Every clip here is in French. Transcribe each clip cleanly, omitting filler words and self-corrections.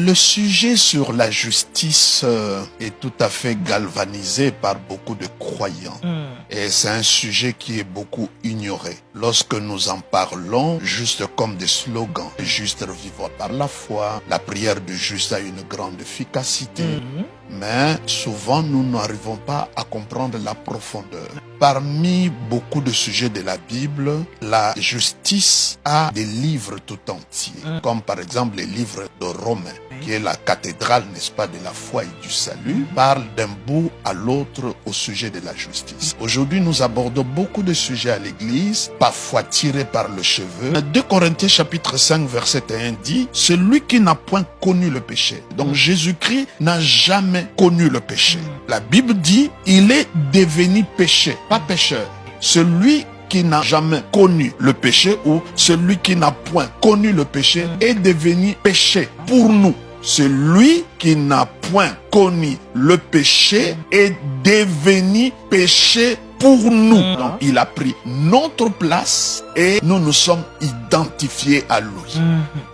Le sujet sur la justice est tout à fait galvanisé par beaucoup de croyants. Et c'est un sujet qui est beaucoup ignoré. Lorsque nous en parlons, juste comme des slogans, le juste vivra par la foi, la prière du juste a une grande efficacité. Mais souvent, nous n'arrivons pas à comprendre la profondeur. Parmi beaucoup de sujets de la Bible, la justice a des livres tout entiers, comme par exemple les livres de Romains, qui est la cathédrale, n'est-ce pas, de la foi et du salut, parle d'un bout à l'autre au sujet de la justice. Aujourd'hui, nous abordons beaucoup de sujets à l'église, parfois tirés par le cheveu. 2 Corinthiens chapitre 5, verset 1 dit, « Celui qui n'a point connu le péché. » Donc Jésus-Christ n'a jamais connu le péché. La Bible dit, il est devenu péché, pas pécheur. Celui qui n'a jamais connu le péché ou celui qui n'a point connu le péché est devenu péché pour nous. Celui qui n'a point connu le péché est devenu péché pour nous. Donc, il a pris notre place et nous nous sommes identifiés à lui.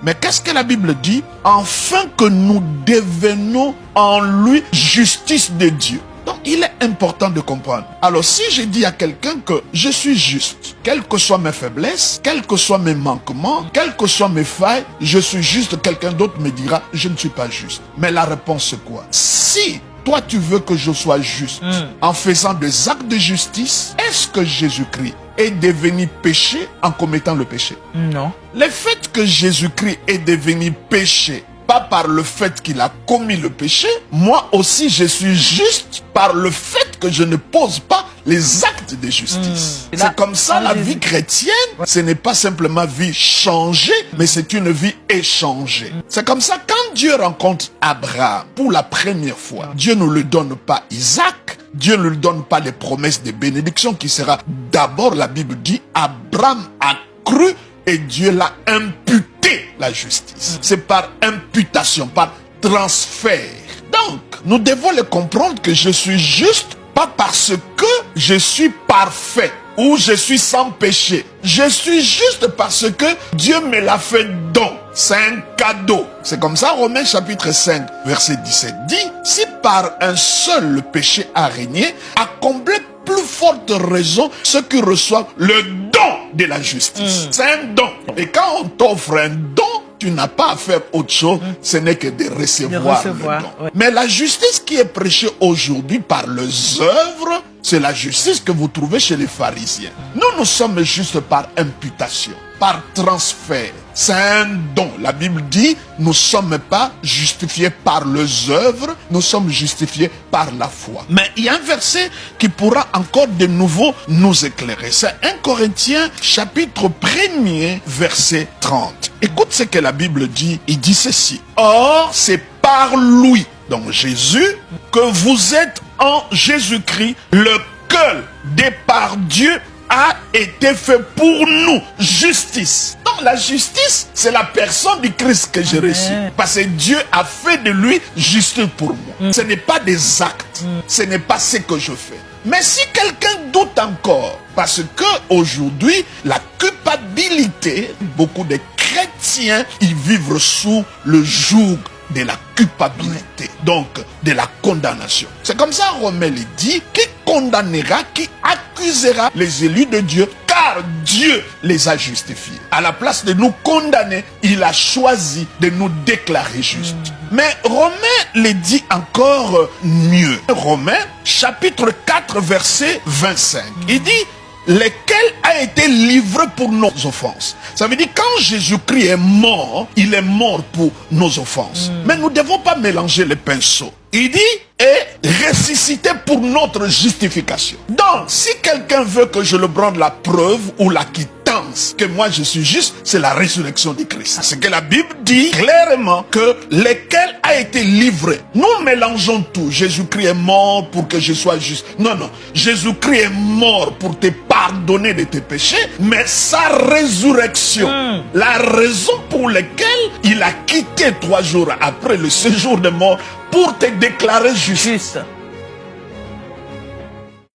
Mais qu'est-ce que la Bible dit? Afin que nous devenions en lui justice de Dieu. Donc, il est important de comprendre. Alors, si je dis à quelqu'un que je suis juste, quelles que soient mes faiblesses, quels que soient mes manquements, quelles que soient mes failles, je suis juste, quelqu'un d'autre me dira, je ne suis pas juste. Mais la réponse, c'est quoi? Si toi, tu veux que je sois juste en faisant des actes de justice, est-ce que Jésus-Christ est devenu péché en commettant le péché? Non. Le fait que Jésus-Christ est devenu péché, pas par le fait qu'il a commis le péché, moi aussi je suis juste par le fait que je ne pose pas les actes de justice. C'est comme ça la vie chrétienne, ce n'est pas simplement vie changée, mais c'est une vie échangée. C'est comme ça quand Dieu rencontre Abraham pour la première fois, Dieu ne lui donne pas Isaac, Dieu ne lui donne pas les promesses de bénédiction qui sera d'abord, la Bible dit, Abraham a cru et Dieu l'a imputé la justice. C'est par imputation, par transfert. Donc, nous devons le comprendre que je suis juste, pas parce que je suis parfait ou je suis sans péché. Je suis juste parce que Dieu me l'a fait don. C'est un cadeau. C'est comme ça, Romains chapitre 5, verset 17 dit, si par un seul le péché a régné, à combler plus forte raison ceux qui reçoivent le don de la justice. C'est un don. Et quand on t'offre un don, tu n'as pas à faire autre chose, ce n'est que de recevoir le don. Mais la justice qui est prêchée aujourd'hui par les œuvres, c'est la justice que vous trouvez chez les pharisiens. Nous sommes juste par imputation, par transfert. C'est un don. La Bible dit, nous ne sommes pas justifiés par les œuvres, nous sommes justifiés par la foi. Mais il y a un verset qui pourra encore de nouveau nous éclairer. C'est 1 Corinthiens chapitre 1er, verset 30. Écoute ce que la Bible dit. Il dit ceci. Or, c'est par lui, donc Jésus, que vous êtes en Jésus-Christ, lequel, de par Dieu, a été fait pour nous justice. Donc la justice, c'est la personne du Christ que j'ai reçu. Parce que Dieu a fait de lui justice pour moi. Ce n'est pas des actes. Ce n'est pas ce que je fais. Mais si quelqu'un doute encore, parce que aujourd'hui, la culpabilité, beaucoup de chrétiens, ils vivent sous le joug de la culpabilité, donc de la condamnation. C'est comme ça Romain le dit, qui condamnera, qui accusera les élus de Dieu, car Dieu les a justifiés. À la place de nous condamner, il a choisi de nous déclarer justes. Mais Romain le dit encore mieux. Romains chapitre 4 verset 25. Il dit, lequel a été livré pour nos offenses. Ça veut dire quand Jésus-Christ est mort, il est mort pour nos offenses. Mais nous ne devons pas mélanger les pinceaux. Il dit, et ressuscité pour notre justification. Donc, si quelqu'un veut que je le brande la preuve ou la quittance que moi je suis juste, c'est la résurrection de Christ. Parce que la Bible dit clairement que lequel a été livré. Nous mélangeons tout. Jésus-Christ est mort pour que je sois juste. Non, non. Jésus-Christ est mort pour te pardonner de tes péchés, mais sa résurrection, la raison pour laquelle il a quitté 3 jours après le séjour de mort, pour te déclarer juste.